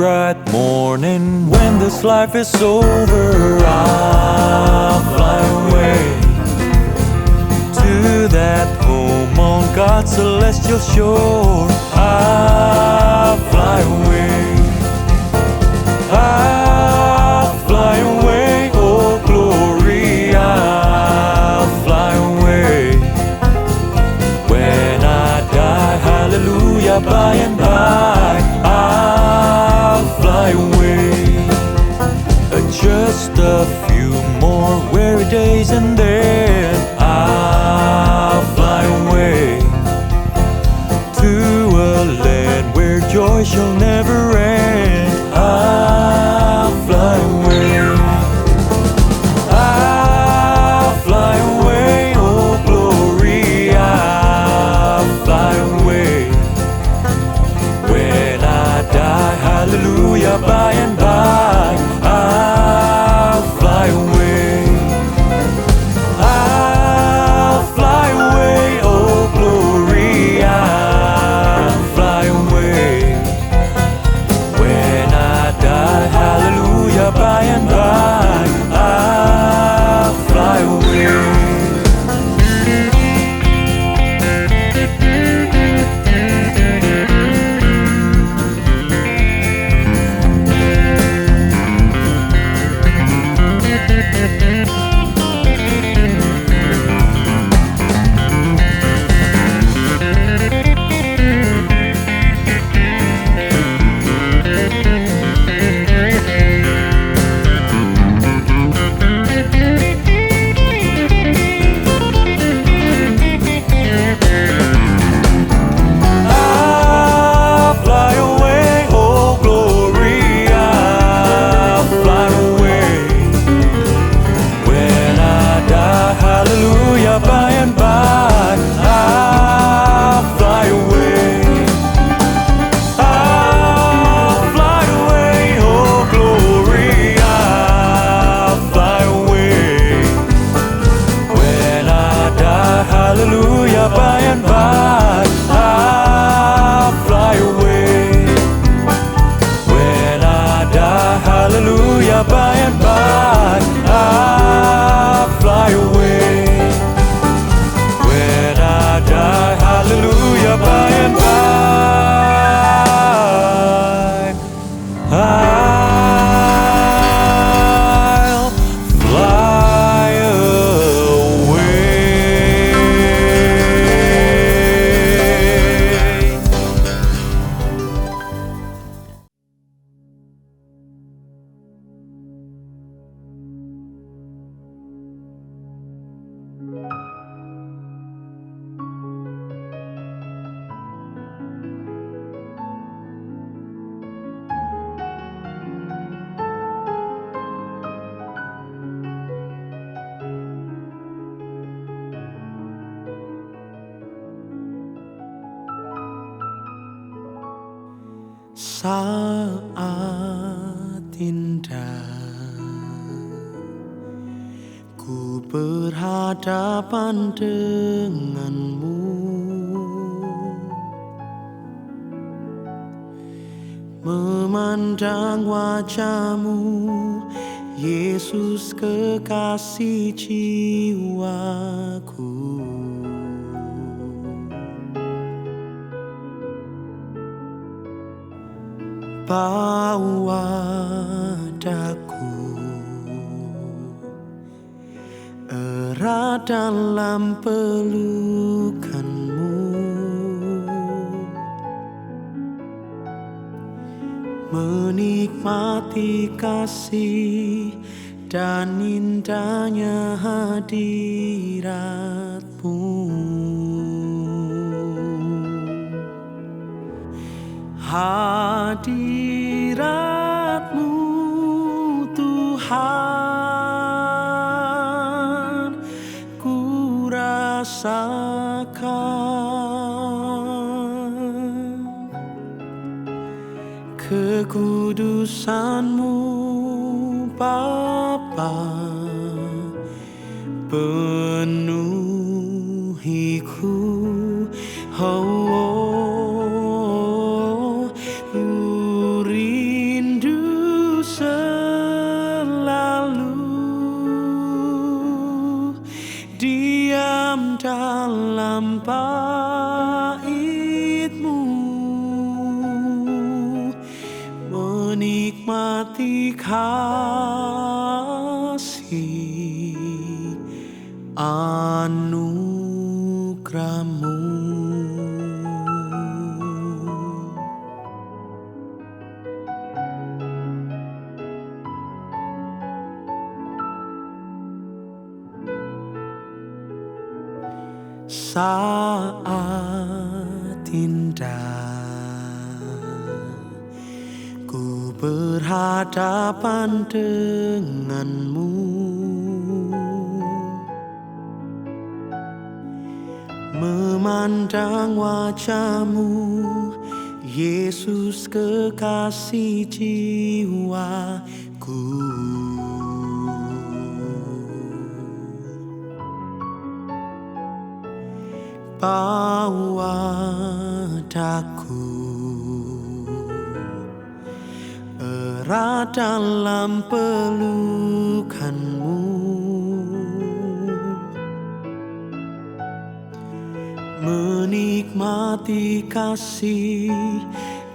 Bright morning, when this life is over, I'll fly away to that home on God's celestial shore. I'll fly away, I'll fly away, oh glory, I'll fly away. When I die, hallelujah, by and by, I'll fly away. Just a few more weary days and then I'll fly away to a land where joy shall never end. I'll fly away, I'll fly away, oh glory, I'll fly away. When I die, hallelujah, by and by, I'll fly away, I'll fly away, oh glory, I'll fly away. When I die, hallelujah, by and by, I'll fly away. By and by, I'll fly away, I'll fly away, oh glory, I'll fly away. When I die, hallelujah, by and by, I'll fly away. When I die, hallelujah, by and by, I'll fly away. Hallelujah, by and by, I'll fly away. Saat indah ku berhadapan denganmu, memandang wajahmu, Yesus kekasih jiwaku. Bau wajahku erat dalam pelukanmu, menikmati kasih dan indahnya hadiratmu. Hadirat-Mu Tuhan, ku rasakan kekudusan-Mu Bapa, penuhiku, ku rindu selalu diam dalam bait-Mu, menikmati kasih anugerah-Mu. Saat indah ku berhadapan dengan-Mu, memandang wajah-Mu, Yesus kekasih jiwaku. Bawa daku erat dalam pelukan-Mu, menikmati kasih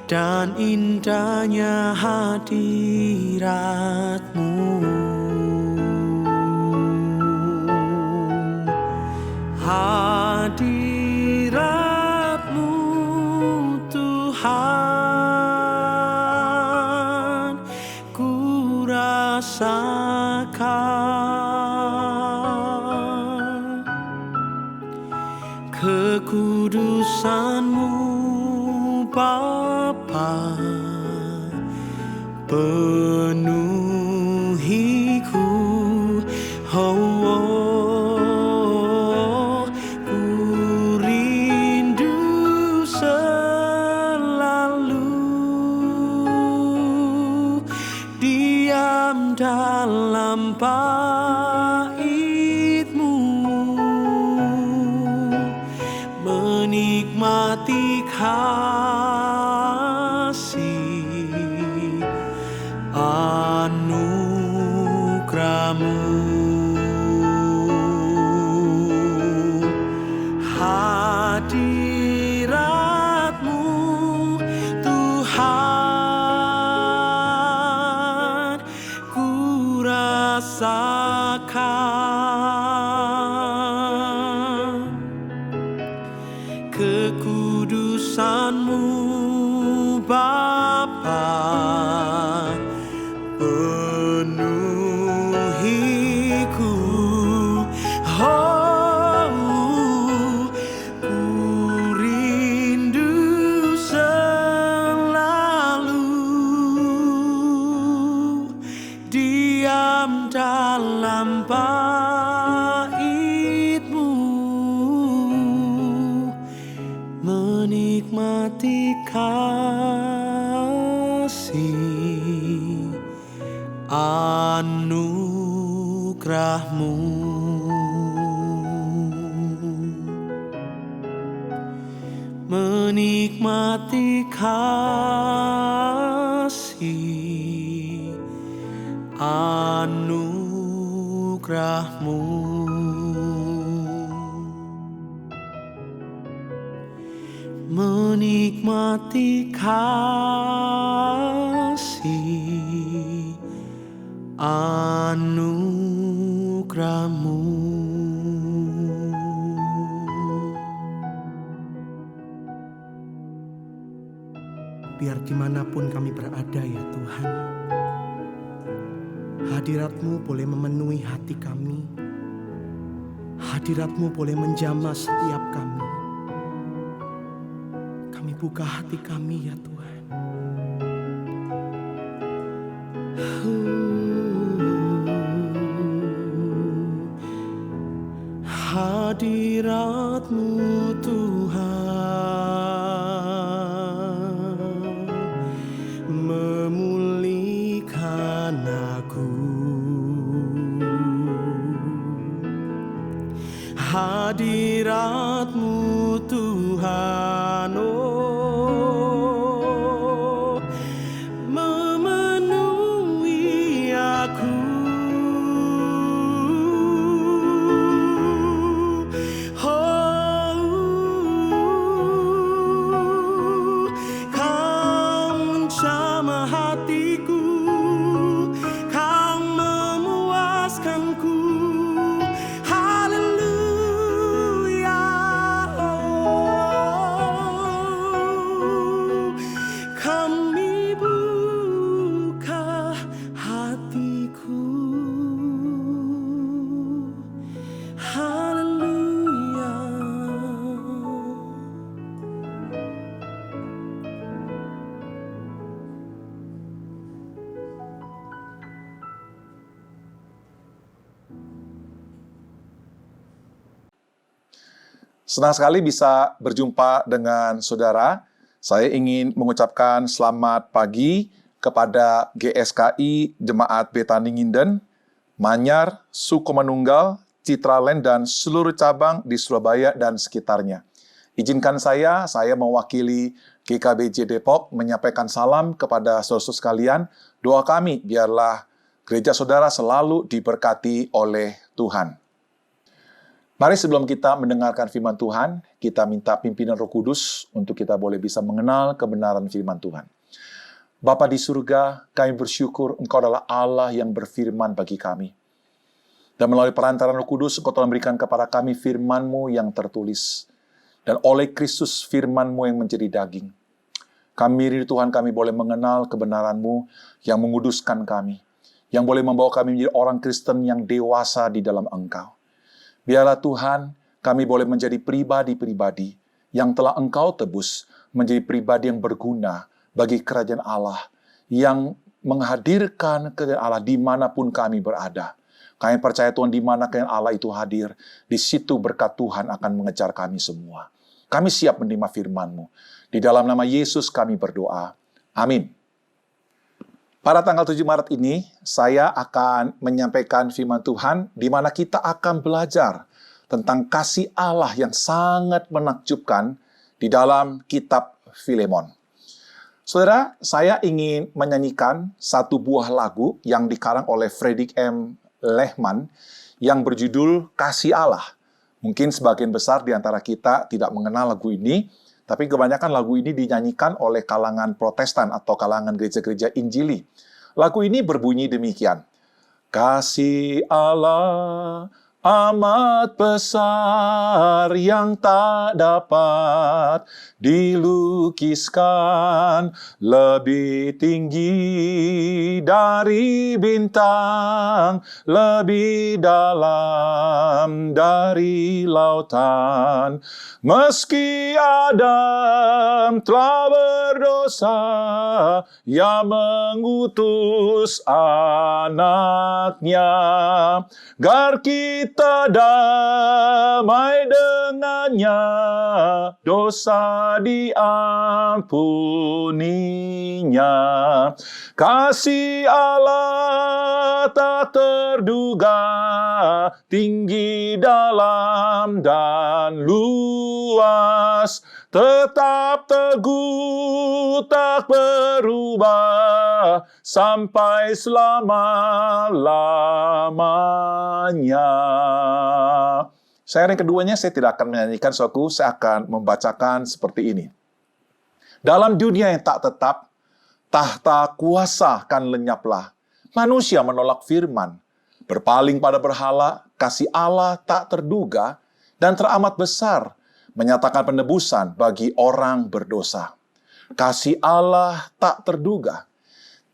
dan indahnya hadirat-Mu. Hadirat-Mu Tuhan ku rasakan, kekudusan-Mu Bapa, penuhiku, ku rindu selalu diam dalam bait-Mu, menikmati kasih anugerah-Mu. Hadirat-Mu Tuhan ku rasakan, kekudusan-Mu Bapa, penuhiku, ku rindu selalu diam dalam bait-Mu, menikmati kasih anugerah-Mu. Menikmati kasih anugerah-Mu. Menikmati kasih anugerah-Mu. Biar dimanapun kami berada ya Tuhan, hadirat-Mu boleh memenuhi hati kami, hadirat-Mu boleh menjamah setiap kami. Kami buka hati kami ya Tuhan. Hadirat-Mu Tuhan hadirat-Mu Tuhan, oh, memenuhi aku. Oh, Kau menjamah hatiku, Kau memuaskanku. Haleluya, oh, kami buka hatiku. Haleluya. Senang sekali bisa berjumpa dengan saudara. Saya ingin mengucapkan selamat pagi kepada GSKI Jemaat Betani Nginden, Manyar, Sukomanunggal, Citraland, dan seluruh cabang di Surabaya dan sekitarnya. Izinkan saya mewakili GKBJ Depok menyampaikan salam kepada saudara sekalian. Doa kami biarlah gereja saudara selalu diberkati oleh Tuhan. Mari sebelum kita mendengarkan firman Tuhan, kita minta pimpinan Roh Kudus untuk kita boleh bisa mengenal kebenaran firman Tuhan. Bapa di surga, kami bersyukur Engkau adalah Allah yang berfirman bagi kami. Dan melalui perantaran Roh Kudus, Engkau telah memberikan kepada kami firman-Mu yang tertulis. Dan oleh Kristus firman-Mu yang menjadi daging. Kami rindu Tuhan, kami boleh mengenal kebenaran-Mu yang menguduskan kami. Yang boleh membawa kami menjadi orang Kristen yang dewasa di dalam Engkau. Biarlah Tuhan, kami boleh menjadi pribadi-pribadi yang telah Engkau tebus, menjadi pribadi yang berguna bagi kerajaan Allah, yang menghadirkan kerajaan Allah dimanapun kami berada. Kami percaya Tuhan, di mana kerajaan Allah itu hadir, di situ berkat Tuhan akan mengejar kami semua. Kami siap menerima firman-Mu. Di dalam nama Yesus kami berdoa. Amin. Pada tanggal 7 Maret ini, saya akan menyampaikan firman Tuhan di mana kita akan belajar tentang kasih Allah yang sangat menakjubkan di dalam kitab Filemon. Saudara, saya ingin menyanyikan satu buah lagu yang dikarang oleh Fredrik M. Lehman yang berjudul Kasih Allah. Mungkin sebagian besar di antara kita tidak mengenal lagu ini, tapi kebanyakan lagu ini dinyanyikan oleh kalangan Protestan atau kalangan gereja-gereja Injili. Lagu ini berbunyi demikian. Kasih Allah amat besar yang tak dapat dilukiskan, lebih tinggi dari bintang, lebih dalam dari lautan. Meski Adam telah berdosa, Ia mengutus anaknya, agar kita damai dengannya, dosa diampuninya. Kasih Allah tak terduga, tinggi, dalam, dan luas, tetap teguh, tak berubah, sampai selama-lamanya. Seiring keduanya, saya tidak akan menyanyikan suatu, saya akan membacakan seperti ini. Dalam dunia yang tak tetap, tahta kuasa kan lenyaplah. Manusia menolak firman, berpaling pada berhala, kasih Allah tak terduga, dan teramat besar, menyatakan penebusan bagi orang berdosa. Kasih Allah tak terduga,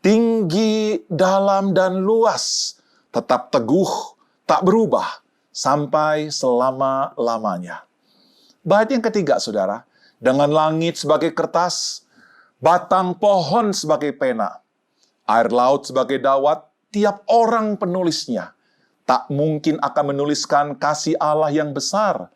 tinggi, dalam, dan luas, tetap teguh, tak berubah, sampai selama-lamanya. Bait yang ketiga, saudara, dengan langit sebagai kertas, batang pohon sebagai pena, air laut sebagai dawat, tiap orang penulisnya tak mungkin akan menuliskan kasih Allah yang besar.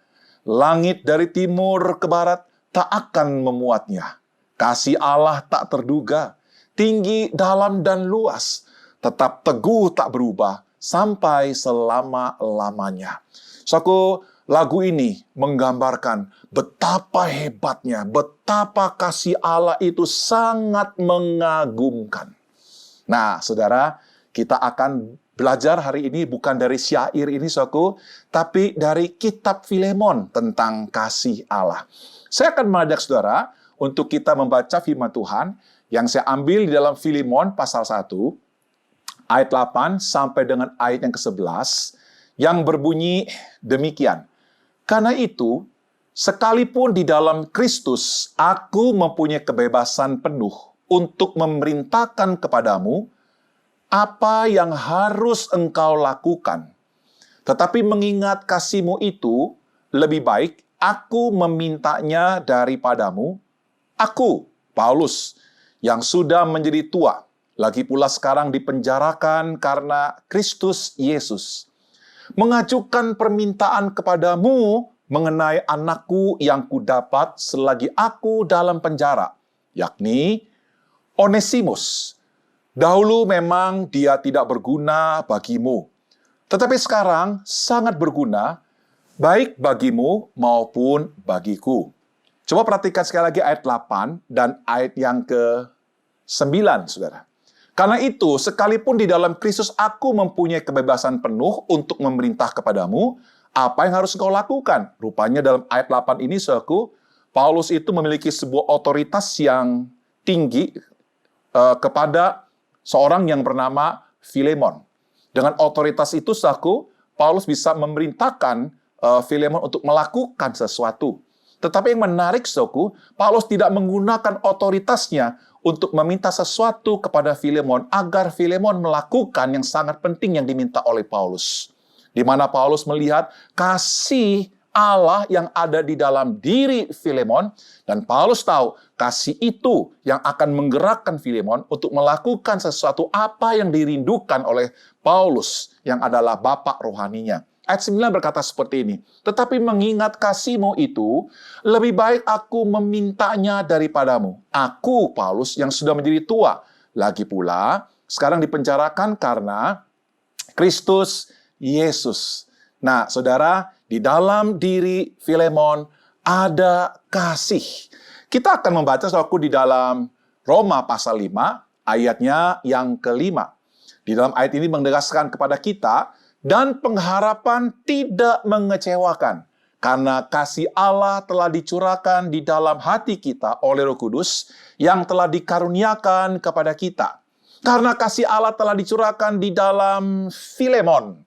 Langit dari timur ke barat tak akan memuatnya. Kasih Allah tak terduga, tinggi, dalam, dan luas, tetap teguh tak berubah, sampai selama-lamanya. Saudaraku, lagu ini menggambarkan betapa hebatnya, betapa kasih Allah itu sangat mengagumkan. Nah, saudara, kita akan belajar hari ini bukan dari syair ini, saudaraku, tapi dari kitab Filemon tentang kasih Allah. Saya akan mengajak saudara untuk kita membaca firman Tuhan yang saya ambil di dalam Filemon pasal 1, ayat 8 sampai dengan ayat yang ke-11, yang berbunyi demikian. Karena itu, sekalipun di dalam Kristus, aku mempunyai kebebasan penuh untuk memerintahkan kepadamu apa yang harus engkau lakukan. Tetapi mengingat kasih-Mu itu, lebih baik aku memintanya daripadamu, aku, Paulus, yang sudah menjadi tua, lagi pula sekarang dipenjarakan karena Kristus Yesus, mengajukan permintaan kepadamu mengenai anakku yang kudapat selagi aku dalam penjara, yakni Onesimus. Dahulu memang dia tidak berguna bagimu, tetapi sekarang sangat berguna, baik bagimu maupun bagiku. Coba perhatikan sekali lagi ayat 8 dan ayat yang ke-9, saudara. Karena itu, sekalipun di dalam Kristus aku mempunyai kebebasan penuh untuk memerintah kepadamu, apa yang harus engkau lakukan? Rupanya dalam ayat 8 ini, saudaraku, Paulus itu memiliki sebuah otoritas yang tinggi kepada seorang yang bernama Filemon. Dengan otoritas itu, saudaraku, Paulus bisa memerintahkan Filemon untuk melakukan sesuatu. Tetapi yang menarik, saudaraku, Paulus tidak menggunakan otoritasnya untuk meminta sesuatu kepada Filemon agar Filemon melakukan yang sangat penting yang diminta oleh Paulus. Di mana Paulus melihat kasih Allah yang ada di dalam diri Filemon, dan Paulus tahu kasih itu yang akan menggerakkan Filemon untuk melakukan sesuatu apa yang dirindukan oleh Paulus yang adalah bapak rohaninya. Ayat 9 berkata seperti ini, tetapi mengingat kasih-Mu itu, lebih baik aku memintanya daripadamu. Aku, Paulus, yang sudah menjadi tua, lagi pula sekarang dipenjarakan karena Kristus Yesus. Nah, saudara, di dalam diri Filemon ada kasih. Kita akan membaca, saudaraku, di dalam Roma pasal 5, ayatnya yang ke-5. Di dalam ayat ini menegaskan kepada kita, dan pengharapan tidak mengecewakan, karena kasih Allah telah dicurahkan di dalam hati kita oleh Roh Kudus yang telah dikaruniakan kepada kita. Karena kasih Allah telah dicurahkan di dalam Filemon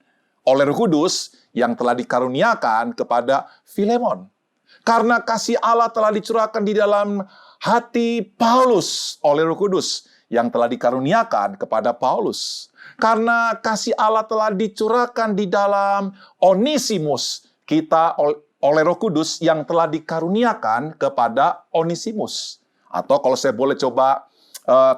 oleh Roh Kudus yang telah dikaruniakan kepada Filemon. Karena kasih Allah telah dicurahkan di dalam hati Paulus oleh Roh Kudus yang telah dikaruniakan kepada Paulus. Karena kasih Allah telah dicurahkan di dalam Onesimus kita oleh Roh Kudus yang telah dikaruniakan kepada Onesimus. Atau kalau saya boleh coba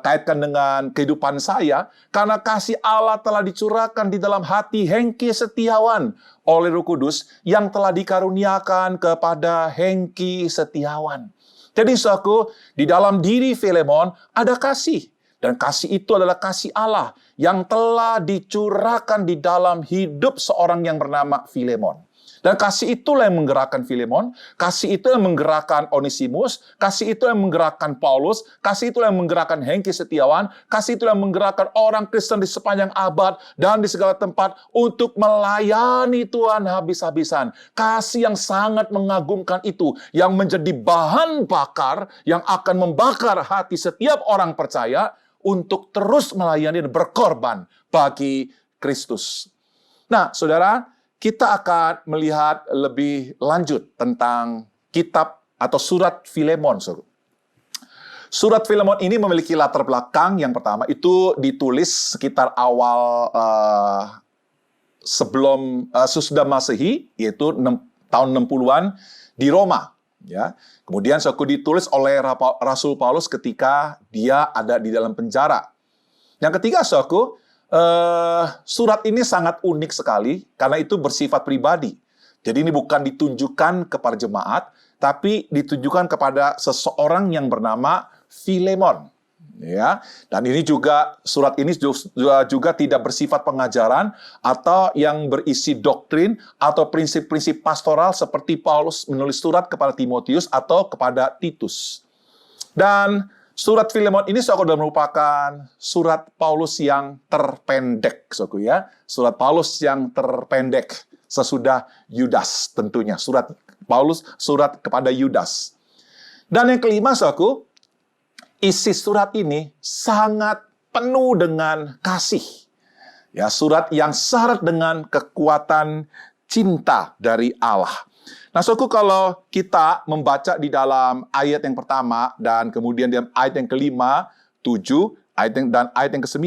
kaitkan dengan kehidupan saya, karena kasih Allah telah dicurahkan di dalam hati Hengki Setiawan oleh Roh Kudus yang telah dikaruniakan kepada Hengki Setiawan. Jadi, saudaraku, di dalam diri Filemon ada kasih. Dan kasih itu adalah kasih Allah yang telah dicurahkan di dalam hidup seorang yang bernama Filemon. Dan kasih itulah yang menggerakkan Filemon, kasih itu yang menggerakkan Onesimus, kasih itu yang menggerakkan Paulus, kasih itu yang menggerakkan Hengki Setiawan, kasih itu yang menggerakkan orang Kristen di sepanjang abad dan di segala tempat untuk melayani Tuhan habis-habisan. Kasih yang sangat mengagumkan itu, yang menjadi bahan bakar, yang akan membakar hati setiap orang percaya untuk terus melayani dan berkorban bagi Kristus. Nah, saudara, kita akan melihat lebih lanjut tentang kitab atau surat Filemon. Surat Filemon ini memiliki latar belakang yang pertama, itu ditulis sekitar awal sebelum sesudah Masehi, yaitu tahun 60-an di Roma. Ya. Kemudian ditulis oleh Rasul Paulus ketika dia ada di dalam penjara. Yang ketiga, saudaraku, surat ini sangat unik sekali karena itu bersifat pribadi. Jadi ini bukan ditunjukkan kepada jemaat, tapi ditujukan kepada seseorang yang bernama Filemon. Ya, dan ini juga surat ini juga tidak bersifat pengajaran atau yang berisi doktrin atau prinsip-prinsip pastoral seperti Paulus menulis surat kepada Timotius atau kepada Titus. Dan surat Filemon ini saudara merupakan surat Paulus yang terpendek, saudara ya. Surat Paulus yang terpendek sesudah Yudas tentunya. Surat Paulus, surat kepada Yudas. Dan yang kelima, saudara, isi surat ini sangat penuh dengan kasih. Ya, surat yang syarat dengan kekuatan cinta dari Allah. Nah, saudaraku, kalau kita membaca di dalam ayat yang pertama dan kemudian di ayat yang kelima, 7, dan ayat yang ke-9,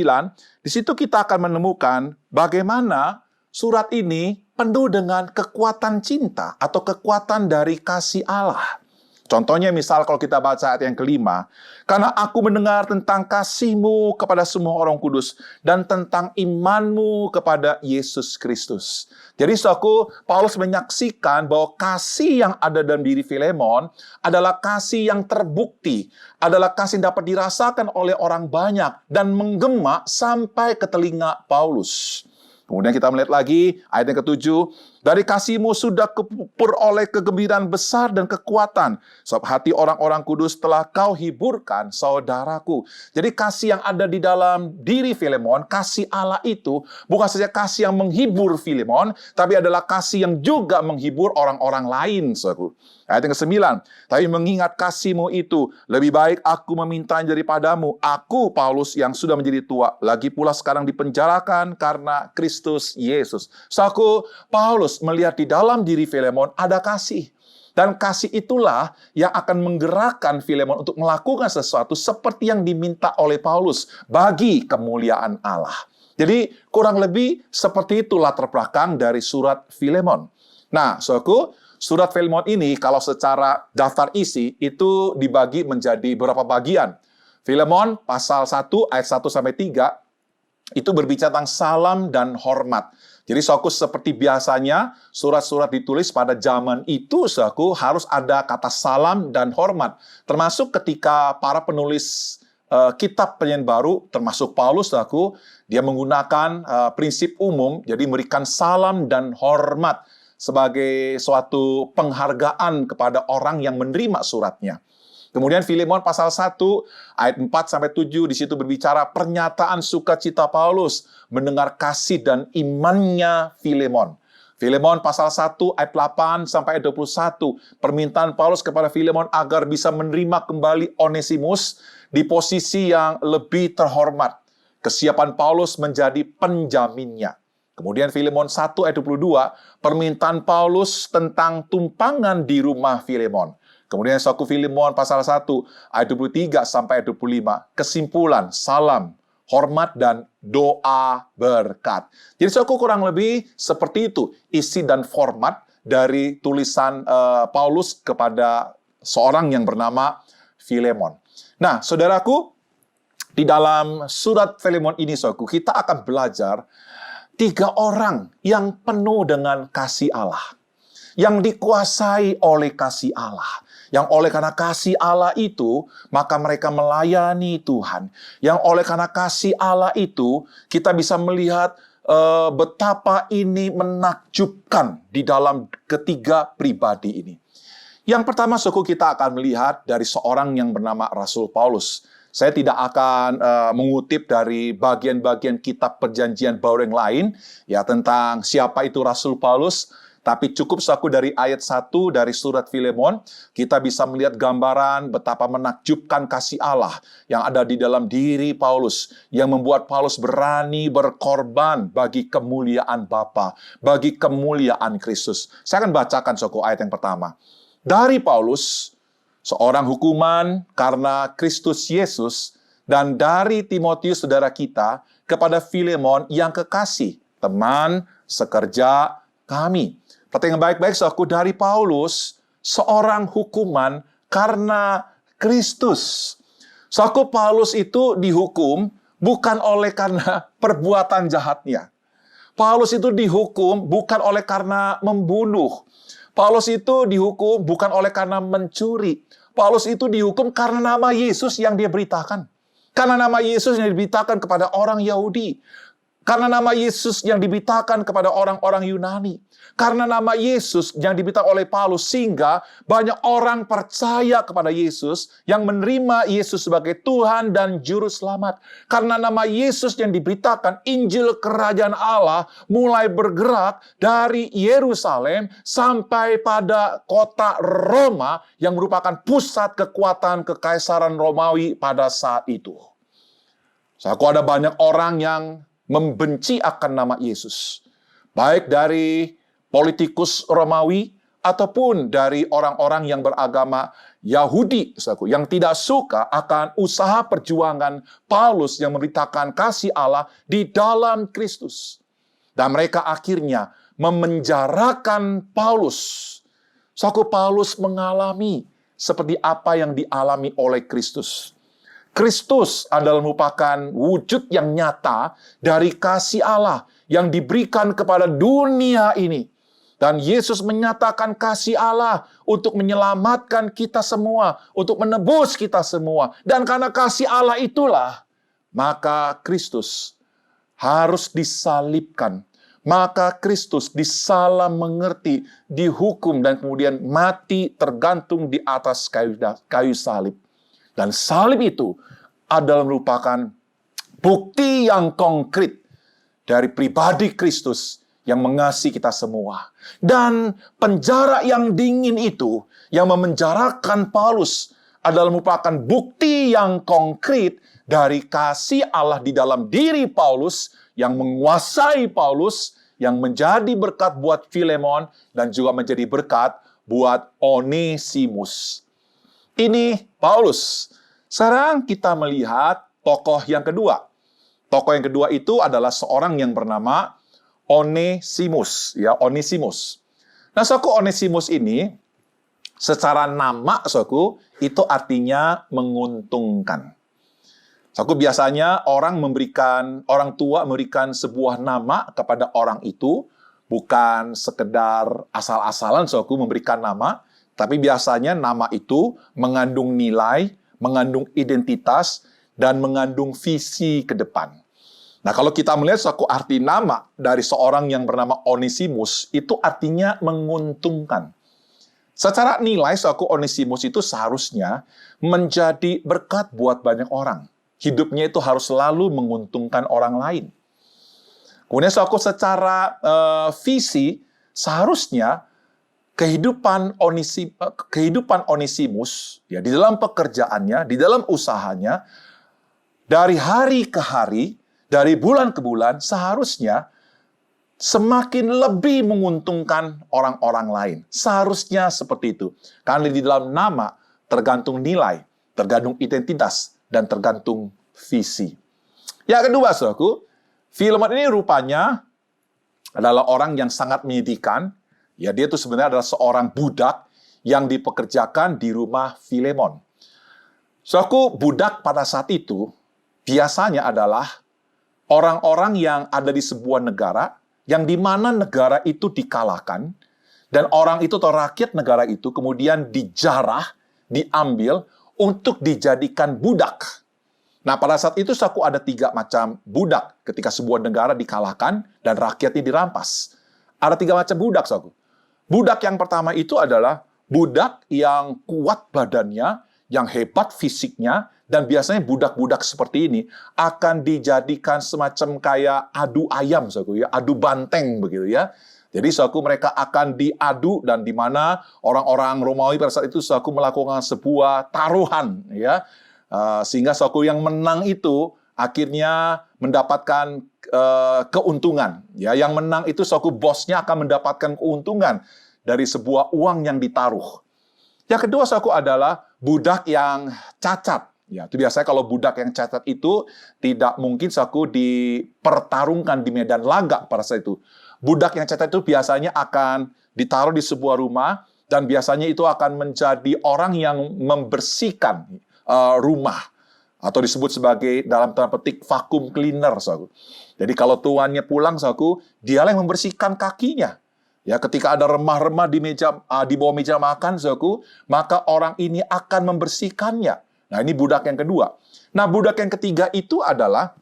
di situ kita akan menemukan bagaimana surat ini penuh dengan kekuatan cinta atau kekuatan dari kasih Allah. Contohnya misal kalau kita baca ayat yang kelima, karena aku mendengar tentang kasih-Mu kepada semua orang kudus dan tentang iman-Mu kepada Yesus Kristus. Jadi saudaraku, Paulus menyaksikan bahwa kasih yang ada dalam diri Filemon adalah kasih yang terbukti, adalah kasih yang dapat dirasakan oleh orang banyak dan menggema sampai ke telinga Paulus. Kemudian kita melihat lagi ayat yang ke-7, dari kasih-Mu sudah peroleh kegembiraan besar dan kekuatan, sebab hati orang-orang kudus telah Kau hiburkan, saudaraku. Jadi kasih yang ada di dalam diri Filemon, kasih Allah itu bukan saja kasih yang menghibur Filemon, tapi adalah kasih yang juga menghibur orang-orang lain, saudaraku. Ayat yang ke-9, tapi mengingat kasih-Mu itu, lebih baik aku memintanya daripadamu, aku Paulus yang sudah menjadi tua, lagi pula sekarang dipenjarakan karena Kristus Yesus. Saudaraku, Paulus melihat di dalam diri Filemon ada kasih. Dan kasih itulah yang akan menggerakkan Filemon untuk melakukan sesuatu seperti yang diminta oleh Paulus bagi kemuliaan Allah. Jadi kurang lebih seperti itu latar belakang dari surat Filemon. Nah, saudaraku, surat Filemon ini kalau secara daftar isi itu dibagi menjadi beberapa bagian. Filemon pasal 1 ayat 1 sampai 3 itu berbicara tentang salam dan hormat. Jadi saudaraku, seperti biasanya surat-surat ditulis pada zaman itu, saudaraku, harus ada kata salam dan hormat. Termasuk ketika para penulis kitab Perjanjian Baru, termasuk Paulus, saudaraku, dia menggunakan prinsip umum, jadi memberikan salam dan hormat sebagai suatu penghargaan kepada orang yang menerima suratnya. Kemudian Filemon pasal 1 ayat 4 sampai 7 di situ berbicara pernyataan sukacita Paulus mendengar kasih dan imannya Filemon. Filemon pasal 1 ayat 8 sampai ayat 21 permintaan Paulus kepada Filemon agar bisa menerima kembali Onesimus di posisi yang lebih terhormat. Kesiapan Paulus menjadi penjaminnya. Kemudian Filemon 1 ayat 22 permintaan Paulus tentang tumpangan di rumah Filemon. Kemudian saudaraku, Filemon pasal 1 ayat 23 sampai ayat 25. Kesimpulan, salam, hormat, dan doa berkat. Jadi saudaraku, kurang lebih seperti itu isi dan format dari tulisan Paulus kepada seorang yang bernama Filemon. Nah, saudaraku, di dalam surat Filemon ini, saudaraku, kita akan belajar 3 orang yang penuh dengan kasih Allah, yang dikuasai oleh kasih Allah. Yang oleh karena kasih Allah itu, maka mereka melayani Tuhan. Yang oleh karena kasih Allah itu, kita bisa melihat betapa ini menakjubkan di dalam ketiga pribadi ini. Yang pertama, suku kita akan melihat dari seorang yang bernama Rasul Paulus. Saya tidak akan mengutip dari bagian-bagian kitab Perjanjian Baru yang lain, ya, tentang siapa itu Rasul Paulus. Tapi cukup saku dari ayat 1 dari surat Filemon, kita bisa melihat gambaran betapa menakjubkan kasih Allah yang ada di dalam diri Paulus, yang membuat Paulus berani berkorban bagi kemuliaan Bapa, bagi kemuliaan Kristus. Saya akan bacakan saku ayat yang pertama. Dari Paulus, seorang hukuman karena Kristus Yesus, dan dari Timotius saudara kita, kepada Filemon yang kekasih, teman sekerja kami. Perhatikan baik-baik, saudaraku, dari Paulus, seorang hukuman karena Kristus. Saudaraku, Paulus itu dihukum bukan oleh karena perbuatan jahatnya. Paulus itu dihukum bukan oleh karena membunuh. Paulus itu dihukum bukan oleh karena mencuri. Paulus itu dihukum karena nama Yesus yang dia beritakan. Karena nama Yesus yang diberitakan kepada orang Yahudi. Karena nama Yesus yang diberitakan kepada orang-orang Yunani. Karena nama Yesus yang diberitakan oleh Paulus, sehingga banyak orang percaya kepada Yesus, yang menerima Yesus sebagai Tuhan dan Juru Selamat. Karena nama Yesus yang diberitakan, Injil Kerajaan Allah mulai bergerak dari Yerusalem sampai pada kota Roma, yang merupakan pusat kekuatan Kekaisaran Romawi pada saat itu. Saudaraku, ada banyak orang yang membenci akan nama Yesus, baik dari politikus Romawi ataupun dari orang-orang yang beragama Yahudi, saudaraku, yang tidak suka akan usaha perjuangan Paulus yang memberitakan kasih Allah di dalam Kristus. Dan mereka akhirnya memenjarakan Paulus. Saudaraku, Paulus mengalami seperti apa yang dialami oleh Kristus. Kristus adalah merupakan wujud yang nyata dari kasih Allah yang diberikan kepada dunia ini. Dan Yesus menyatakan kasih Allah untuk menyelamatkan kita semua, untuk menebus kita semua. Dan karena kasih Allah itulah, maka Kristus harus disalibkan. Maka Kristus disalah mengerti, dihukum, dan kemudian mati tergantung di atas kayu salib. Dan salib itu adalah merupakan bukti yang konkret dari pribadi Kristus yang mengasihi kita semua. Dan penjara yang dingin itu, yang memenjarakan Paulus, adalah merupakan bukti yang konkret dari kasih Allah di dalam diri Paulus, yang menguasai Paulus, yang menjadi berkat buat Filemon, dan juga menjadi berkat buat Onesimus. Ini Paulus. Sekarang kita melihat tokoh yang kedua. Tokoh yang kedua itu adalah seorang yang bernama Onesimus, ya, Onesimus. Nah, saudaraku, Onesimus ini secara nama, saudaraku, itu artinya menguntungkan. Saudaraku, biasanya orang tua memberikan sebuah nama kepada orang itu, bukan sekedar asal-asalan, saudaraku, memberikan nama, tapi biasanya nama itu mengandung nilai, mengandung identitas, dan mengandung visi ke depan. Nah, kalau kita melihat suatu arti nama dari seorang yang bernama Onesimus, itu artinya menguntungkan. Secara nilai, suatu Onesimus itu seharusnya menjadi berkat buat banyak orang. Hidupnya itu harus selalu menguntungkan orang lain. Kemudian suatu secara visi, seharusnya kehidupan Onesimus, ya, di dalam pekerjaannya, di dalam usahanya, dari hari ke hari, dari bulan ke bulan, seharusnya semakin lebih menguntungkan orang-orang lain. Seharusnya seperti itu. Karena di dalam nama tergantung nilai, tergantung identitas, dan tergantung visi. Yang kedua, saudaraku, Filemon ini rupanya adalah orang yang sangat menyedihkan. Ya, dia itu sebenarnya adalah seorang budak yang dipekerjakan di rumah Filemon. Saudaraku, budak pada saat itu biasanya adalah orang-orang yang ada di sebuah negara, yang di mana negara itu dikalahkan, dan orang itu atau rakyat negara itu kemudian dijarah, diambil untuk dijadikan budak. Nah, pada saat itu saudaraku, ada 3 macam budak ketika sebuah negara dikalahkan dan rakyatnya dirampas. Ada 3 macam budak, saudaraku. Budak yang pertama itu adalah budak yang kuat badannya, yang hebat fisiknya, dan biasanya budak-budak seperti ini akan dijadikan semacam kayak adu ayam, saudaraku, ya, adu banteng begitu ya. Jadi saudaraku, mereka akan diadu, dan di mana orang-orang Romawi pada saat itu saudaraku melakukan sebuah taruhan, ya, sehingga saudaraku yang menang itu akhirnya mendapatkan keuntungan. Ya, yang menang itu saudaraku bosnya akan mendapatkan keuntungan dari sebuah uang yang ditaruh. Yang kedua, saudaraku, adalah budak yang cacat. Ya, itu biasanya kalau budak yang cacat itu tidak mungkin saudaraku dipertarungkan di medan laga pada saat itu. Budak yang cacat itu biasanya akan ditaruh di sebuah rumah, dan biasanya itu akan menjadi orang yang membersihkan rumah, atau disebut sebagai dalam tanda petik vacuum cleaner, saudaraku. Jadi kalau tuannya pulang, saudaraku, dialah yang membersihkan kakinya. Ya, ketika ada remah-remah di bawah meja makan, saudaraku, maka orang ini akan membersihkannya. Nah, ini budak yang kedua. Nah, budak yang ketiga itu adalah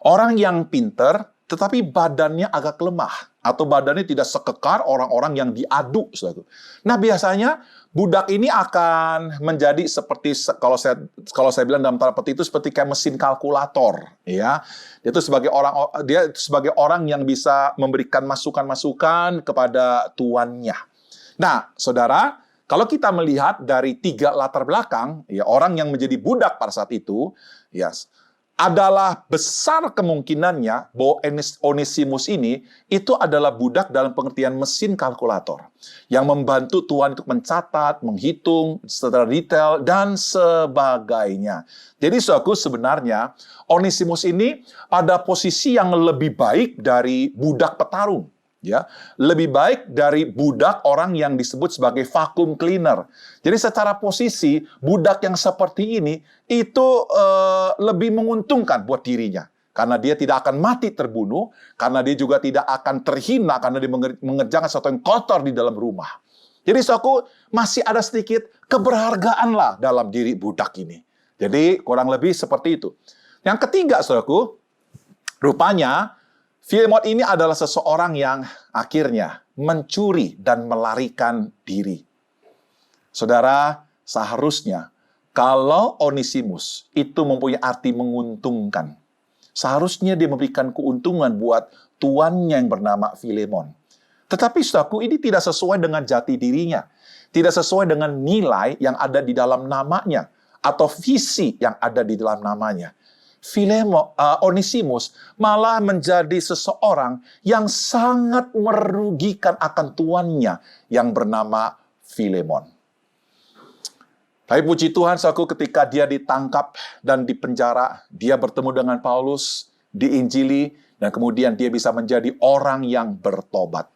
orang yang pinter, tetapi badannya agak lemah. Atau badannya tidak sekekar orang-orang yang diadu. Saudara. Nah, biasanya budak ini akan menjadi seperti, kalau saya bilang dalam tanda petik itu seperti kayak mesin kalkulator. Ya. Dia itu sebagai orang yang bisa memberikan masukan-masukan kepada tuannya. Nah, saudara, kalau kita melihat dari 3 latar belakang, ya, orang yang menjadi budak pada saat itu, ya, adalah besar kemungkinannya bahwa Onesimus ini itu adalah budak dalam pengertian mesin kalkulator yang membantu Tuhan untuk mencatat, menghitung secara detail dan sebagainya. Jadi saudaraku, sebenarnya Onesimus ini pada posisi yang lebih baik dari budak petarung. Ya, lebih baik dari budak orang yang disebut sebagai vacuum cleaner. Jadi secara posisi, budak yang seperti ini itu lebih menguntungkan buat dirinya. Karena dia tidak akan mati terbunuh, karena dia juga tidak akan terhina, karena dia mengerjakan sesuatu yang kotor di dalam rumah. Jadi saudaraku, masih ada sedikit keberhargaan lah dalam diri budak ini. Jadi kurang lebih seperti itu. Yang ketiga, saudaraku, rupanya Filemon ini adalah seseorang yang akhirnya mencuri dan melarikan diri. Saudara, seharusnya kalau Onesimus itu mempunyai arti menguntungkan, seharusnya dia memberikan keuntungan buat tuannya yang bernama Filemon. Tetapi saudaraku, ini tidak sesuai dengan jati dirinya. Tidak sesuai dengan nilai yang ada di dalam namanya atau visi yang ada di dalam namanya. Onesimus malah menjadi seseorang yang sangat merugikan akan tuannya yang bernama Filemon. Tapi puji Tuhan, saudaraku, ketika dia ditangkap dan dipenjara, dia bertemu dengan Paulus, diinjili, dan kemudian dia bisa menjadi orang yang bertobat.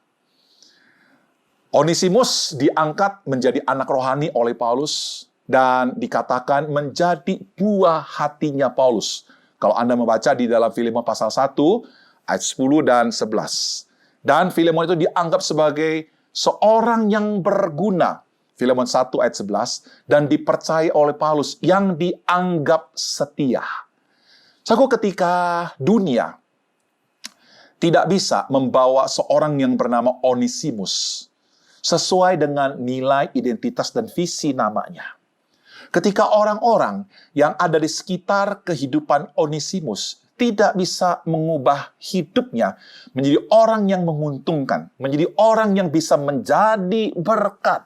Onesimus diangkat menjadi anak rohani oleh Paulus, dan dikatakan menjadi buah hatinya Paulus. Kalau Anda membaca di dalam Filemon pasal 1, ayat 10 dan 11. Dan Filemon itu dianggap sebagai seorang yang berguna. Filemon 1 ayat 11. Dan dipercaya oleh Paulus yang dianggap setia. Saudaraku, ketika dunia tidak bisa membawa seorang yang bernama Onesimus sesuai dengan nilai, identitas, dan visi namanya. Ketika orang-orang yang ada di sekitar kehidupan Onesimus tidak bisa mengubah hidupnya menjadi orang yang menguntungkan, menjadi orang yang bisa menjadi berkat.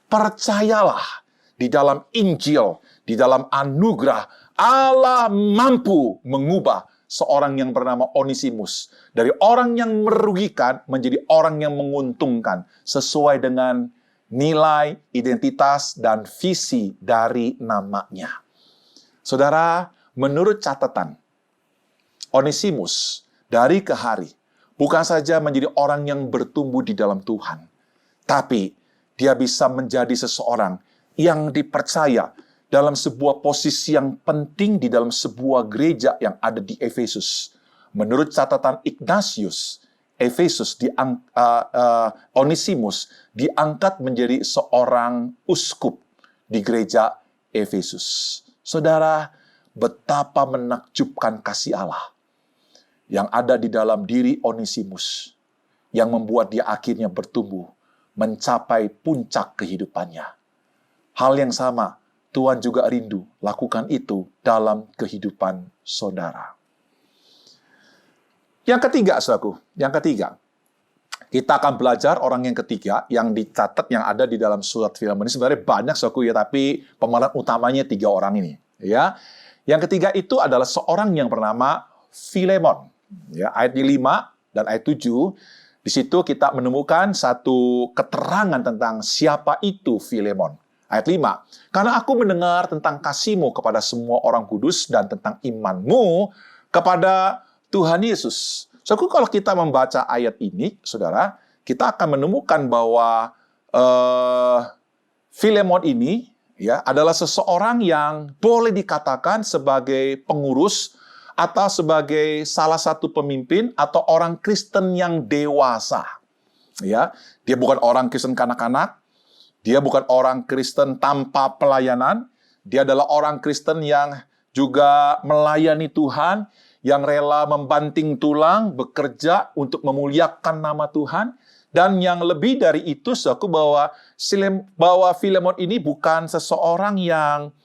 Percayalah, di dalam Injil, di dalam anugerah, Allah mampu mengubah seorang yang bernama Onesimus dari orang yang merugikan menjadi orang yang menguntungkan sesuai dengan nilai, identitas, dan visi dari namanya. Saudara, menurut catatan, Onesimus dari ke hari bukan saja menjadi orang yang bertumbuh di dalam Tuhan, tapi dia bisa menjadi seseorang yang dipercaya dalam sebuah posisi yang penting di dalam sebuah gereja yang ada di Efesus. Menurut catatan Ignatius, Onesimus diangkat menjadi seorang uskup di gereja Efesus. Saudara, betapa menakjubkan kasih Allah yang ada di dalam diri Onesimus, yang membuat dia akhirnya bertumbuh, mencapai puncak kehidupannya. Hal yang sama, Tuhan juga rindu lakukan itu dalam kehidupan saudara. Yang ketiga, saudaraku, kita akan belajar orang yang ketiga yang dicatat yang ada di dalam surat Filemon ini. Sebenarnya banyak, saudaraku, ya, tapi pemeran utamanya 3 orang ini. Ya, yang ketiga itu adalah seorang yang bernama Filemon. Ya, ayat 5 dan ayat 7, di situ kita menemukan satu keterangan tentang siapa itu Filemon. Ayat 5, karena aku mendengar tentang kasih-Mu kepada semua orang kudus dan tentang iman-Mu kepada Tuhan Yesus. So, kalau kita membaca ayat ini, saudara, kita akan menemukan bahwa Filemon ini ya adalah seseorang yang boleh dikatakan sebagai pengurus atau sebagai salah satu pemimpin atau orang Kristen yang dewasa. Ya, dia bukan orang Kristen kanak-kanak, dia bukan orang Kristen tanpa pelayanan, Dia adalah orang Kristen yang juga melayani Tuhan, yang rela membanting tulang, bekerja untuk memuliakan nama Tuhan. Dan yang lebih dari itu, saudaraku, bahwa Filemon ini bukan seseorang yang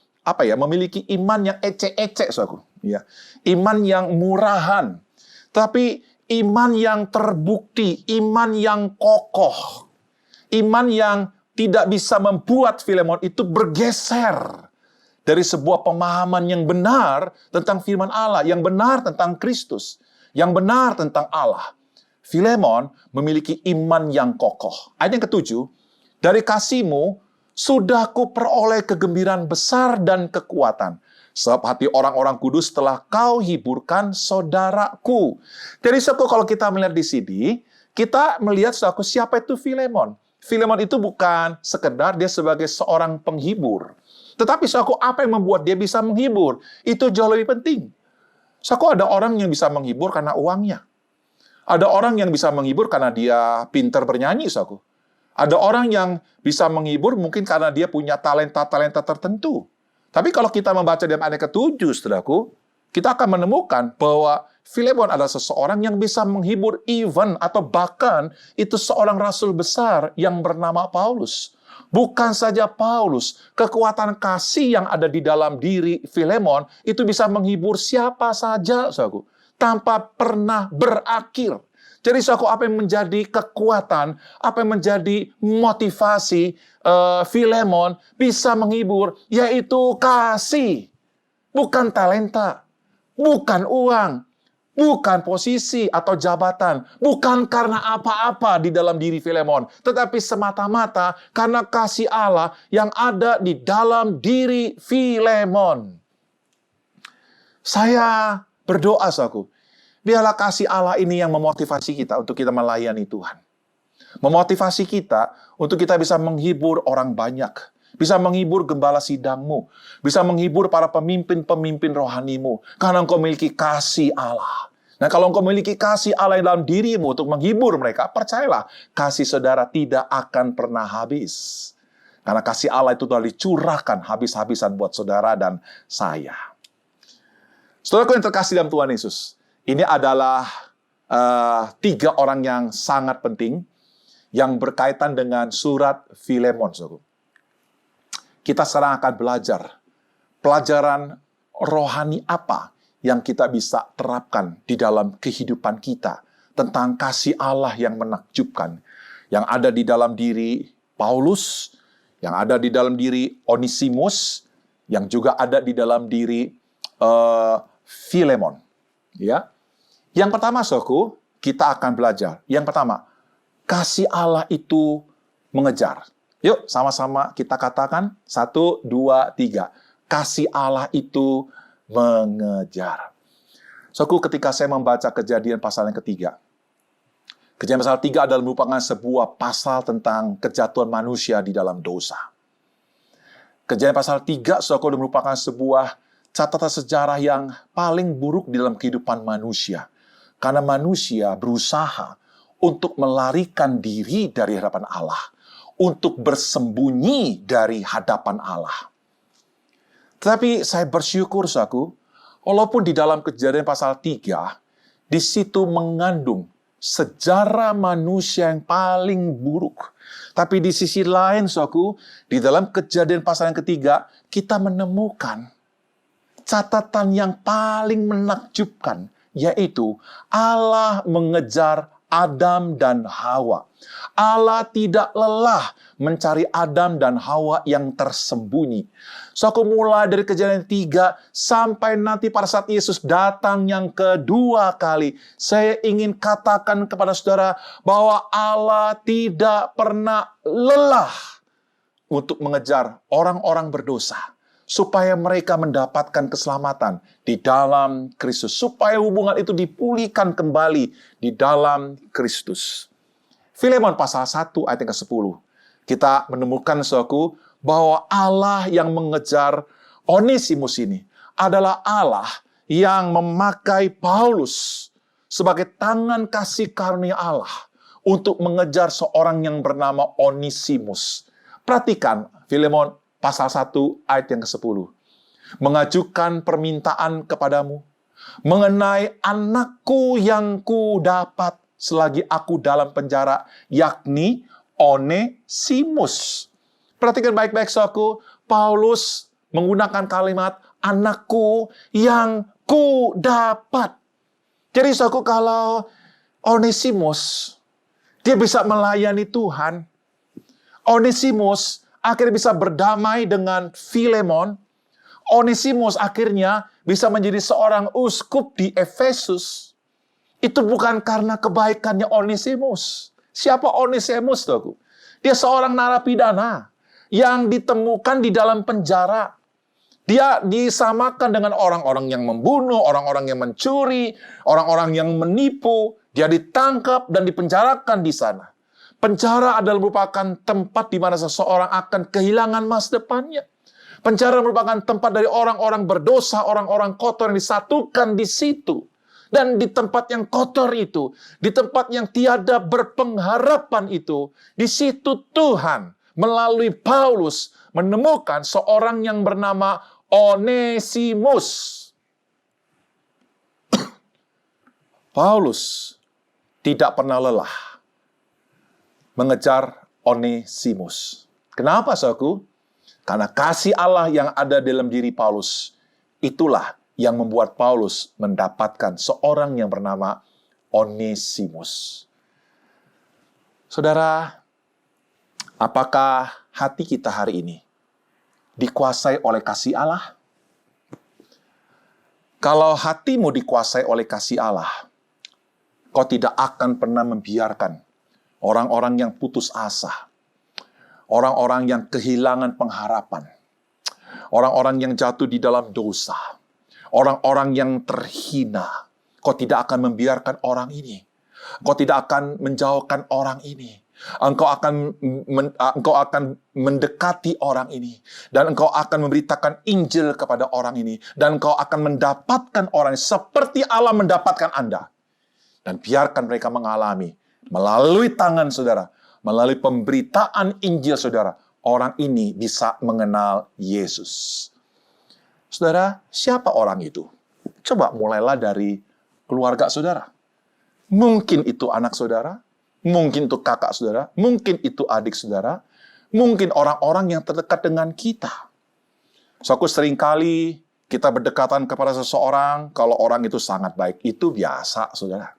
memiliki iman yang ecek-ecek, saudaraku. Ya. Iman yang murahan. Tapi iman yang terbukti, iman yang kokoh. Iman yang tidak bisa membuat Filemon itu bergeser dari sebuah pemahaman yang benar tentang firman Allah, yang benar tentang Kristus, yang benar tentang Allah. Filemon memiliki iman yang kokoh. Ayat yang ke-7, dari kasihmu sudah kuperoleh kegembiraan besar dan kekuatan. Sebab hati orang-orang kudus telah kau hiburkan saudaraku. Jadi saudaraku, kalau kita melihat di sini, kita melihat saudaraku, siapa itu Filemon. Filemon itu bukan sekedar dia sebagai seorang penghibur. Tetapi saudaraku, apa yang membuat dia bisa menghibur? Itu jauh lebih penting. Saudaraku, ada orang yang bisa menghibur karena uangnya. Ada orang yang bisa menghibur karena dia pintar bernyanyi, saudaraku. Ada orang yang bisa menghibur mungkin karena dia punya talenta-talenta tertentu. Tapi kalau kita membaca dalam ayat ke-7, saudaraku, kita akan menemukan bahwa Filemon adalah seseorang yang bisa menghibur even atau bahkan itu seorang rasul besar yang bernama Paulus. Bukan saja Paulus, kekuatan kasih yang ada di dalam diri Filemon itu bisa menghibur siapa saja, saudaraku, tanpa pernah berakhir. Jadi saudaraku, apa yang menjadi kekuatan, apa yang menjadi motivasi Filemon bisa menghibur, yaitu kasih. Bukan talenta, bukan uang, bukan posisi atau jabatan, bukan karena apa-apa di dalam diri Filemon, tetapi semata-mata karena kasih Allah yang ada di dalam diri Filemon. Saya berdoa, saudaraku, biarlah kasih Allah ini yang memotivasi kita untuk kita melayani Tuhan. Memotivasi kita untuk kita bisa menghibur orang banyak. Bisa menghibur gembala sidangmu. Bisa menghibur para pemimpin-pemimpin rohanimu. Karena engkau memiliki kasih Allah. Nah, kalau engkau memiliki kasih Allah dalam dirimu untuk menghibur mereka, percayalah, kasih saudara tidak akan pernah habis. Karena kasih Allah itu telah dicurahkan habis-habisan buat saudara dan saya. Saudaraku yang terkasih dalam Tuhan Yesus, ini adalah 3 orang yang sangat penting yang berkaitan dengan surat Filemon. Kita sekarang akan belajar pelajaran rohani apa yang kita bisa terapkan di dalam kehidupan kita tentang kasih Allah yang menakjubkan, yang ada di dalam diri Paulus, yang ada di dalam diri Onesimus, yang juga ada di dalam diri Filemon. Ya. Yang pertama, saudaraku, kita akan belajar. Yang pertama, kasih Allah itu mengejar. Yuk, sama-sama kita katakan. 1, 2, 3. Kasih Allah itu mengejar. Saudaraku, ketika saya membaca Kejadian pasal yang ketiga, Kejadian pasal 3 adalah merupakan sebuah pasal tentang kejatuhan manusia di dalam dosa. Kejadian pasal 3, saudaraku, merupakan sebuah catatan sejarah yang paling buruk di dalam kehidupan manusia. Karena manusia berusaha untuk melarikan diri dari hadapan Allah, untuk bersembunyi dari hadapan Allah. Tetapi saya bersyukur, saudaraku, walaupun di dalam Kejadian pasal 3, di situ mengandung sejarah manusia yang paling buruk. Tapi di sisi lain, saudaraku, di dalam Kejadian pasal yang ketiga, kita menemukan catatan yang paling menakjubkan, yaitu Allah mengejar Adam dan Hawa. Allah tidak lelah mencari Adam dan Hawa yang tersembunyi. So, aku mulai dari Kejadian 3 sampai nanti pada saat Yesus datang yang kedua kali. Saya ingin katakan kepada saudara bahwa Allah tidak pernah lelah untuk mengejar orang-orang berdosa, supaya mereka mendapatkan keselamatan di dalam Kristus. Supaya hubungan itu dipulihkan kembali di dalam Kristus. Filemon pasal 1 ayat yang ke-10. Kita menemukan, saudaraku, bahwa Allah yang mengejar Onesimus ini adalah Allah yang memakai Paulus sebagai tangan kasih karunia Allah untuk mengejar seorang yang bernama Onesimus. Perhatikan, Filemon pasal 1 ayat yang ke-10. Mengajukan permintaan kepadamu mengenai anakku yang ku dapat selagi aku dalam penjara, yakni Onesimus. Perhatikan baik-baik, saudaraku. Paulus menggunakan kalimat anakku yang ku dapat. Jadi, saudaraku, kalau Onesimus, dia bisa melayani Tuhan. Onesimus akhirnya bisa berdamai dengan Filemon. Onesimus akhirnya bisa menjadi seorang uskup di Efesus. Itu bukan karena kebaikannya Onesimus. Siapa Onesimus, saudaraku? Dia seorang narapidana yang ditemukan di dalam penjara. Dia disamakan dengan orang-orang yang membunuh, orang-orang yang mencuri, orang-orang yang menipu. Dia ditangkap dan dipenjarakan di sana. Penjara adalah merupakan tempat di mana seseorang akan kehilangan masa depannya. Penjara merupakan tempat dari orang-orang berdosa, orang-orang kotor yang disatukan di situ. Dan di tempat yang kotor itu, di tempat yang tiada berpengharapan itu, di situ Tuhan melalui Paulus menemukan seorang yang bernama Onesimus. Paulus tidak pernah lelah mengejar Onesimus. Kenapa, saudaraku? Karena kasih Allah yang ada dalam diri Paulus, itulah yang membuat Paulus mendapatkan seorang yang bernama Onesimus. Saudara, apakah hati kita hari ini dikuasai oleh kasih Allah? Kalau hatimu dikuasai oleh kasih Allah, kau tidak akan pernah membiarkan orang-orang yang putus asa, orang-orang yang kehilangan pengharapan, orang-orang yang jatuh di dalam dosa, orang-orang yang terhina. Kau tidak akan membiarkan orang ini. Kau tidak akan menjauhkan orang ini. Engkau akan mendekati orang ini. Dan engkau akan memberitakan Injil kepada orang ini. Dan engkau akan mendapatkan orang ini seperti Allah mendapatkan Anda. Dan biarkan mereka mengalami melalui tangan saudara, melalui pemberitaan Injil saudara, orang ini bisa mengenal Yesus. Saudara, siapa orang itu? Coba mulailah dari keluarga saudara. Mungkin itu anak saudara, mungkin itu kakak saudara, mungkin itu adik saudara, mungkin orang-orang yang terdekat dengan kita. Suatu seringkali kita berdekatan kepada seseorang, kalau orang itu sangat baik, itu biasa, saudara.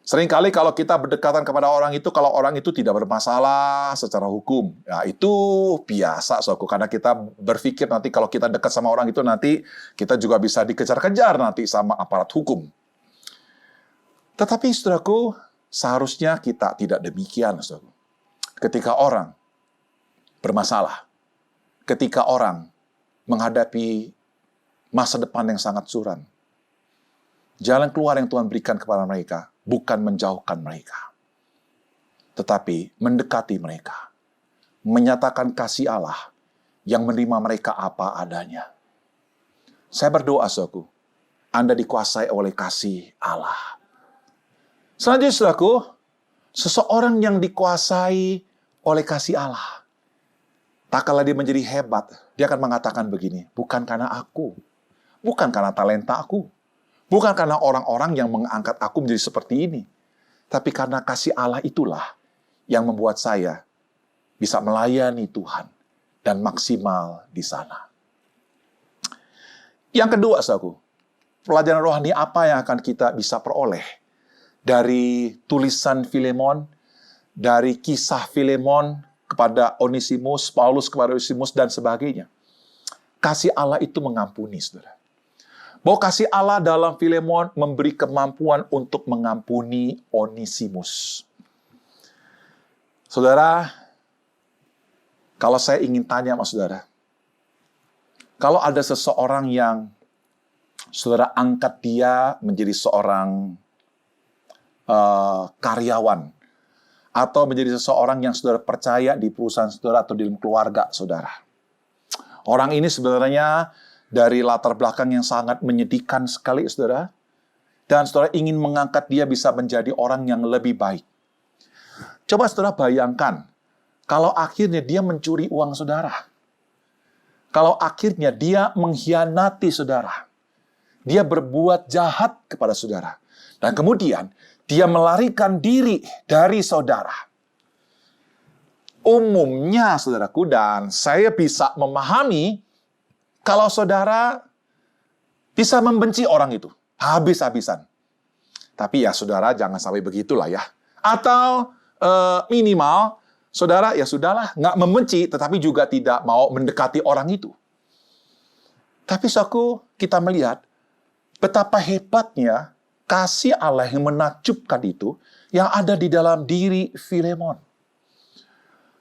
Seringkali kalau kita berdekatan kepada orang itu, kalau orang itu tidak bermasalah secara hukum, ya itu biasa, saudaraku. Karena kita berpikir nanti kalau kita dekat sama orang itu, nanti kita juga bisa dikejar-kejar nanti sama aparat hukum. Tetapi, saudaraku, seharusnya kita tidak demikian, saudaraku. Ketika orang bermasalah, ketika orang menghadapi masa depan yang sangat suram, jalan keluar yang Tuhan berikan kepada mereka bukan menjauhkan mereka, tetapi mendekati mereka, menyatakan kasih Allah yang menerima mereka apa adanya. Saya berdoa, saudaraku, Anda dikuasai oleh kasih Allah. Selanjutnya, saudaraku, seseorang yang dikuasai oleh kasih Allah, tak kala dia menjadi hebat, dia akan mengatakan begini, bukan karena aku, bukan karena talenta aku, bukan karena orang-orang yang mengangkat aku menjadi seperti ini. Tapi karena kasih Allah itulah yang membuat saya bisa melayani Tuhan dan maksimal di sana. Yang kedua, saudaraku, pelajaran rohani apa yang akan kita bisa peroleh dari tulisan Filemon, dari kisah Filemon kepada Onesimus, Paulus kepada Onesimus, dan sebagainya. Kasih Allah itu mengampuni, saudara. Bahwa kasih Allah dalam Filemon memberi kemampuan untuk mengampuni Onesimus. Saudara, kalau saya ingin tanya sama saudara, kalau ada seseorang yang saudara angkat dia menjadi seorang karyawan, atau menjadi seseorang yang saudara percaya di perusahaan saudara atau di dalam keluarga saudara. Orang ini sebenarnya dari latar belakang yang sangat menyedihkan sekali, saudara. Dan saudara ingin mengangkat dia bisa menjadi orang yang lebih baik. Coba saudara bayangkan, kalau akhirnya dia mencuri uang saudara. kalau akhirnya dia mengkhianati saudara. Dia berbuat jahat kepada saudara. Dan kemudian dia melarikan diri dari saudara. Umumnya, saudaraku, dan saya bisa memahami kalau saudara bisa membenci orang itu habis-habisan. Tapi ya saudara, jangan sampai begitulah ya. Atau minimal, saudara ya sudahlah, nggak membenci, tetapi juga tidak mau mendekati orang itu. Tapi kita melihat betapa hebatnya kasih Allah yang menakjubkan itu yang ada di dalam diri Filemon.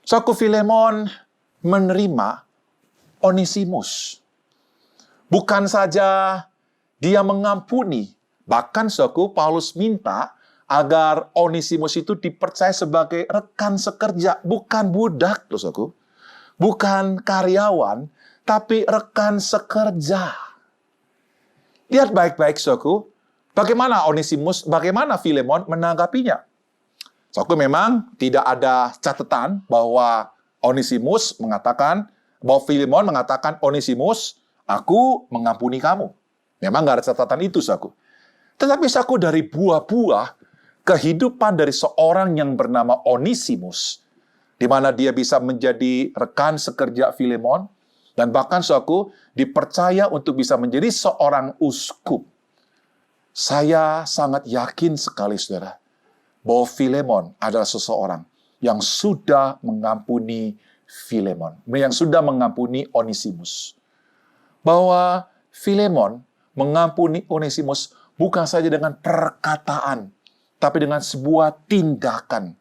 Filemon menerima Onesimus. Bukan saja dia mengampuni, bahkan Paulus minta agar Onesimus itu dipercaya sebagai rekan sekerja, bukan budak, bukan karyawan, tapi rekan sekerja. Lihat baik-baik, bagaimana Onesimus, bagaimana Filemon menanggapinya. Memang tidak ada catatan bahwa Onesimus mengatakan, bahwa Filemon mengatakan, Onesimus, aku mengampuni kamu. Memang nggak ada catatan itu, Tetapi, dari buah-buah kehidupan dari seorang yang bernama Onesimus, di mana dia bisa menjadi rekan sekerja Filemon, dan bahkan, dipercaya untuk bisa menjadi seorang uskup. Saya sangat yakin sekali, saudara, bahwa Filemon adalah seseorang yang sudah mengampuni Filemon, yang sudah mengampuni Onesimus. Bahwa Filemon mengampuni Onesimus bukan saja dengan perkataan, tapi dengan sebuah tindakan.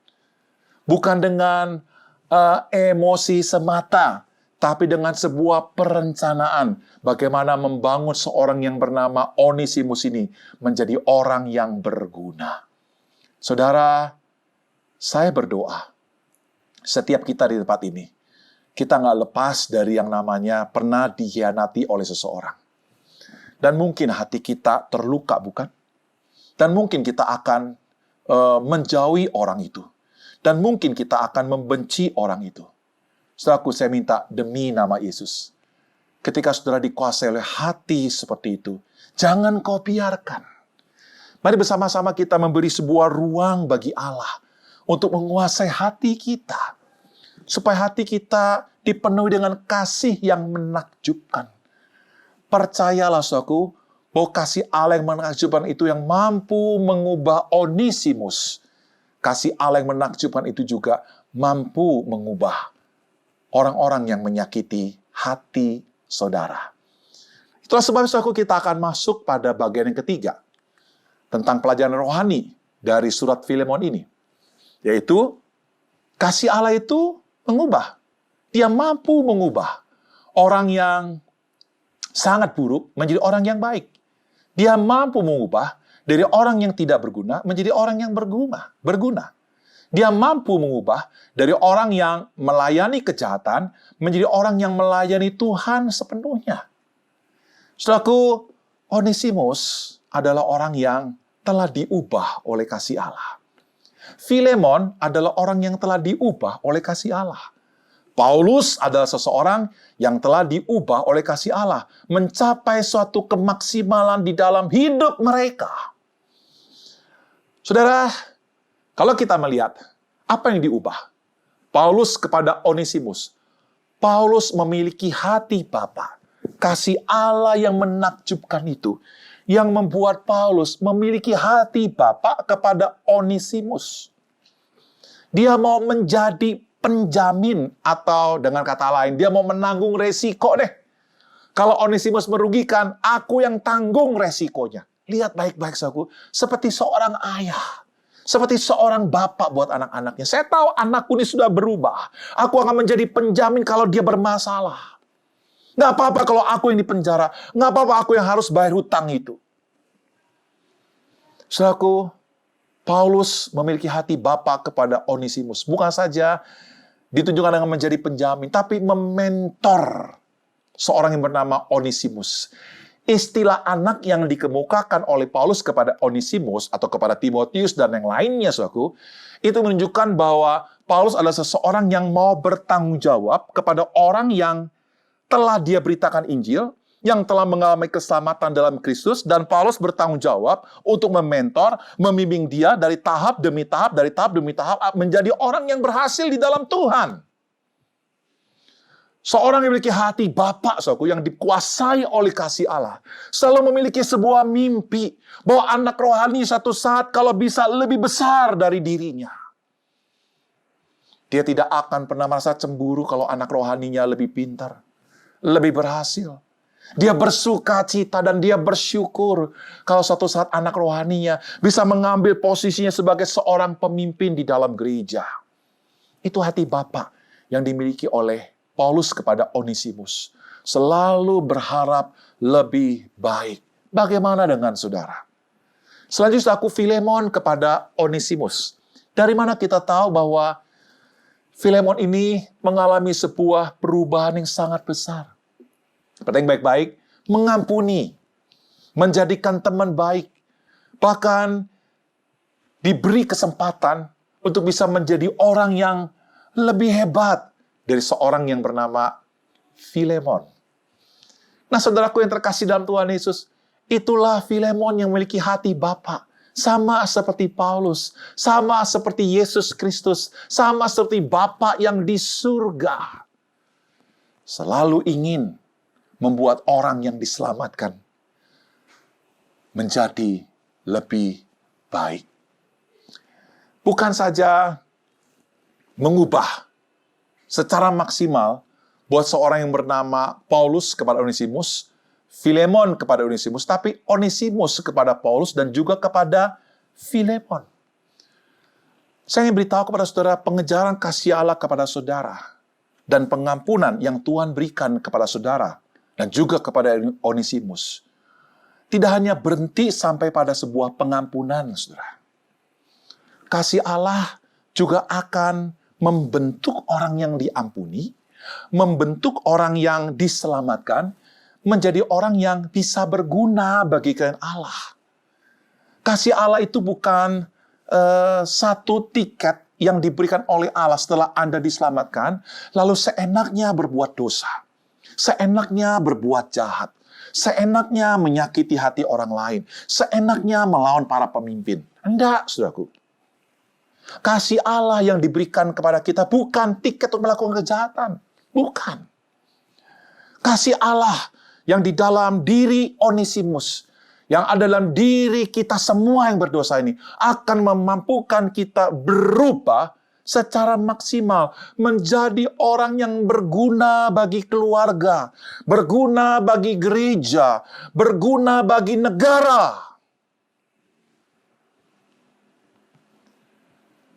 Bukan dengan emosi semata, tapi dengan sebuah perencanaan. Bagaimana membangun seorang yang bernama Onesimus ini menjadi orang yang berguna. Saudara, saya berdoa, setiap kita di tempat ini, kita nggak lepas dari yang namanya pernah dikhianati oleh seseorang. Dan mungkin hati kita terluka, bukan? Dan mungkin kita akan menjauhi orang itu. Dan mungkin kita akan membenci orang itu. Saudaraku, saya minta demi nama Yesus, ketika saudara dikuasai oleh hati seperti itu, jangan kau biarkan. Mari bersama-sama kita memberi sebuah ruang bagi Allah untuk menguasai hati kita. Supaya hati kita dipenuhi dengan kasih yang menakjubkan. Percayalah, saudaraku, bahwa kasih Allah yang menakjubkan itu yang mampu mengubah Onesimus. Kasih Allah yang menakjubkan itu juga mampu mengubah orang-orang yang menyakiti hati saudara. Itulah sebab, saudaraku, kita akan masuk pada bagian yang ketiga tentang pelajaran rohani dari surat Filemon ini. Yaitu, kasih Allah itu mengubah. Dia mampu mengubah orang yang sangat buruk menjadi orang yang baik. Dia mampu mengubah dari orang yang tidak berguna menjadi orang yang berguna. Dia mampu mengubah dari orang yang melayani kejahatan menjadi orang yang melayani Tuhan sepenuhnya. Saudaraku, Onesimus adalah orang yang telah diubah oleh kasih Allah. Filemon adalah orang yang telah diubah oleh kasih Allah. Paulus adalah seseorang yang telah diubah oleh kasih Allah, mencapai suatu kemaksimalan di dalam hidup mereka. Saudara, kalau kita melihat apa yang diubah, Paulus kepada Onesimus, Paulus memiliki hati Bapa. Kasih Allah yang menakjubkan itu, yang membuat Paulus memiliki hati Bapa kepada Onesimus. Dia mau menjadi penjamin, atau dengan kata lain, dia mau menanggung resiko deh. Kalau Onesimus merugikan, aku yang tanggung resikonya. Lihat baik-baik, saudaraku, seperti seorang ayah, seperti seorang bapak buat anak-anaknya. Saya tahu anakku ini sudah berubah. Aku akan menjadi penjamin kalau dia bermasalah. Nggak apa-apa kalau aku yang dipenjara. Nggak apa-apa aku yang harus bayar hutang itu. Saudaraku, Paulus memiliki hati bapa kepada Onesimus. Bukan saja ditunjukkan dengan menjadi penjamin, tapi mementor seorang yang bernama Onesimus. Istilah anak yang dikemukakan oleh Paulus kepada Onesimus atau kepada Timotius dan yang lainnya, saudaraku, itu menunjukkan bahwa Paulus adalah seseorang yang mau bertanggung jawab kepada orang yang telah dia beritakan Injil, yang telah mengalami keselamatan dalam Kristus, dan Paulus bertanggung jawab untuk mementor, membimbing dia dari tahap demi tahap, menjadi orang yang berhasil di dalam Tuhan. Seorang yang memiliki hati Bapa, saudaraku, yang dikuasai oleh kasih Allah, selalu memiliki sebuah mimpi bahwa anak rohani satu saat kalau bisa lebih besar dari dirinya. Dia tidak akan pernah merasa cemburu kalau anak rohaninya lebih pintar, lebih berhasil. Dia bersuka cita dan dia bersyukur kalau suatu saat anak rohaninya bisa mengambil posisinya sebagai seorang pemimpin di dalam gereja. Itu hati Bapa yang dimiliki oleh Paulus kepada Onesimus. Selalu berharap lebih baik. Bagaimana dengan saudara? Selanjutnya aku Filemon kepada Onesimus. Dari mana kita tahu bahwa Filemon ini mengalami sebuah perubahan yang sangat besar? Perhatikan baik-baik, mengampuni, menjadikan teman baik, bahkan diberi kesempatan untuk bisa menjadi orang yang lebih hebat dari seorang yang bernama Filemon. Nah, saudaraku yang terkasih dalam Tuhan Yesus, itulah Filemon yang memiliki hati Bapa, sama seperti Paulus, sama seperti Yesus Kristus, sama seperti Bapa yang di surga. Selalu ingin membuat orang yang diselamatkan menjadi lebih baik. Bukan saja mengubah secara maksimal buat seorang yang bernama Paulus kepada Onesimus, Filemon kepada Onesimus, tapi Onesimus kepada Paulus dan juga kepada Filemon. Saya ingin beritahu kepada saudara, pengejaran kasih Allah kepada saudara dan pengampunan yang Tuhan berikan kepada saudara dan juga kepada Onesimus tidak hanya berhenti sampai pada sebuah pengampunan, saudara. Kasih Allah juga akan membentuk orang yang diampuni, membentuk orang yang diselamatkan, menjadi orang yang bisa berguna bagi kerajaan Allah. Kasih Allah itu bukan satu tiket yang diberikan oleh Allah setelah Anda diselamatkan, lalu seenaknya berbuat dosa. Seenaknya berbuat jahat, seenaknya menyakiti hati orang lain, seenaknya melawan para pemimpin. Enggak, saudaraku. Kasih Allah yang diberikan kepada kita bukan tiket untuk melakukan kejahatan. Bukan. Kasih Allah yang di dalam diri Onesimus, yang ada dalam diri kita semua yang berdosa ini, akan memampukan kita berubah secara maksimal menjadi orang yang berguna bagi keluarga, berguna bagi gereja, berguna bagi negara.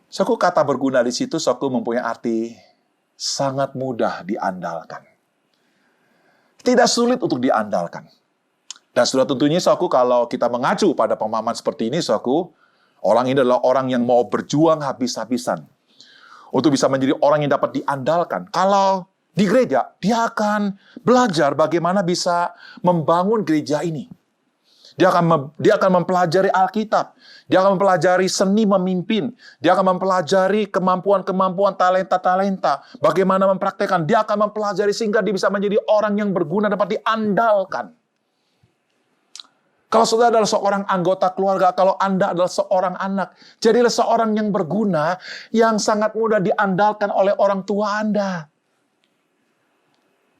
Suku kata berguna di situ, suku mempunyai arti sangat mudah diandalkan. Tidak sulit untuk diandalkan. Dan sudah tentunya, suku, kalau kita mengacu pada pemahaman seperti ini, suku, orang ini adalah orang yang mau berjuang habis-habisan untuk bisa menjadi orang yang dapat diandalkan. Kalau di gereja, dia akan belajar bagaimana bisa membangun gereja ini. Dia akan mempelajari Alkitab. Dia akan mempelajari seni memimpin. Dia akan mempelajari kemampuan-kemampuan, talenta-talenta. Bagaimana mempraktekkan. Dia akan mempelajari sehingga dia bisa menjadi orang yang berguna, dapat diandalkan. Kalau saudara adalah seorang anggota keluarga, kalau Anda adalah seorang anak, jadilah seorang yang berguna, yang sangat mudah diandalkan oleh orang tua Anda.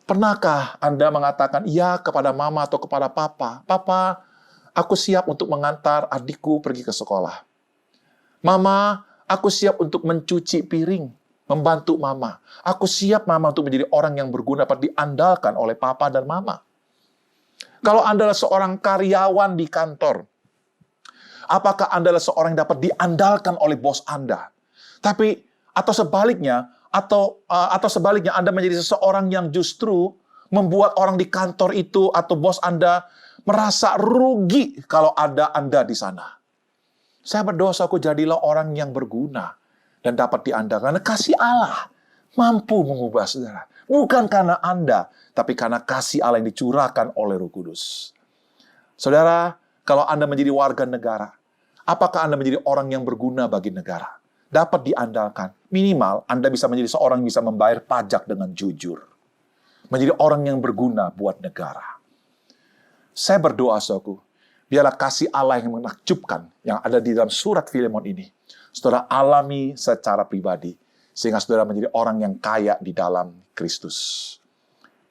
Pernahkah Anda mengatakan iya kepada mama atau kepada papa? Papa, aku siap untuk mengantar adikku pergi ke sekolah. Mama, aku siap untuk mencuci piring, membantu mama. Aku siap, mama, untuk menjadi orang yang berguna, dapat diandalkan oleh papa dan mama. Kalau Anda adalah seorang karyawan di kantor, apakah Anda adalah seorang yang dapat diandalkan oleh bos Anda? Tapi, atau sebaliknya, Anda menjadi seseorang yang justru membuat orang di kantor itu atau bos Anda merasa rugi kalau ada Anda di sana. Saya berdoa, aku jadilah orang yang berguna dan dapat diandalkan. Karena kasih Allah mampu mengubah saudara. Bukan karena Anda, tapi karena kasih Allah yang dicurahkan oleh Roh Kudus. Saudara, kalau Anda menjadi warga negara, apakah Anda menjadi orang yang berguna bagi negara? Dapat diandalkan. Minimal, Anda bisa menjadi seorang yang bisa membayar pajak dengan jujur. menjadi orang yang berguna buat negara. Saya berdoa, saudaraku, biarlah kasih Allah yang menakjubkan yang ada di dalam surat Filemon ini, saudara alami secara pribadi, sehingga saudara menjadi orang yang kaya di dalam Kristus.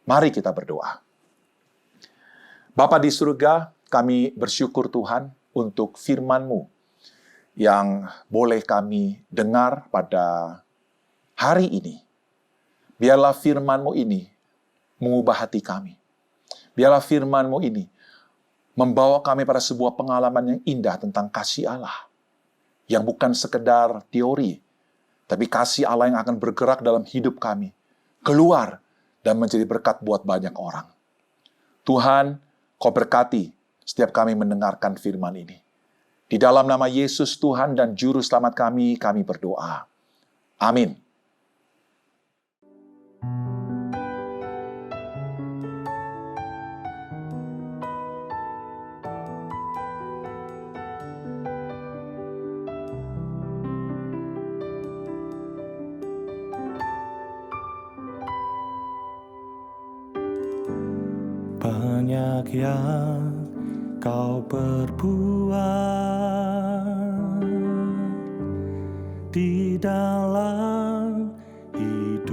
Mari kita berdoa. Bapa di surga, kami bersyukur Tuhan untuk firman-Mu yang boleh kami dengar pada hari ini. Biarlah firman-Mu ini mengubah hati kami. Biarlah firman-Mu ini membawa kami pada sebuah pengalaman yang indah tentang kasih Allah. Yang bukan sekedar teori, tapi kasih Allah yang akan bergerak dalam hidup kami. Keluar dan menjadi berkat buat banyak orang. Tuhan, Kau berkati setiap kami mendengarkan firman ini. Di dalam nama Yesus Tuhan dan Juru Selamat kami berdoa. Amin. Banyak yang kau perbuat di dalam hidupku.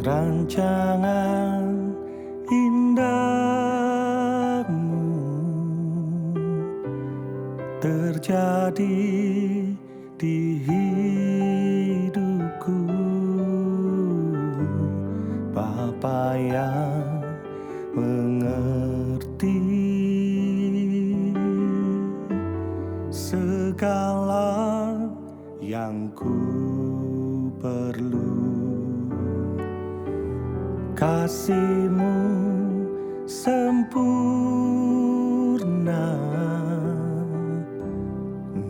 Rancangan indahmu terjadi di hidupku. Bapa yang mengerti segala yang ku perlu. Kasih-Mu sempurna,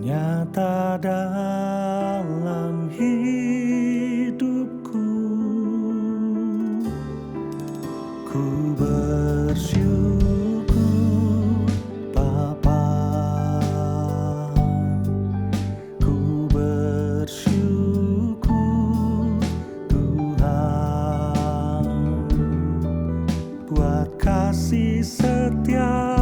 nyata dalam hidupku. Ku bersyukur Bapa, ku bersyukur Tuhan buat kasih setia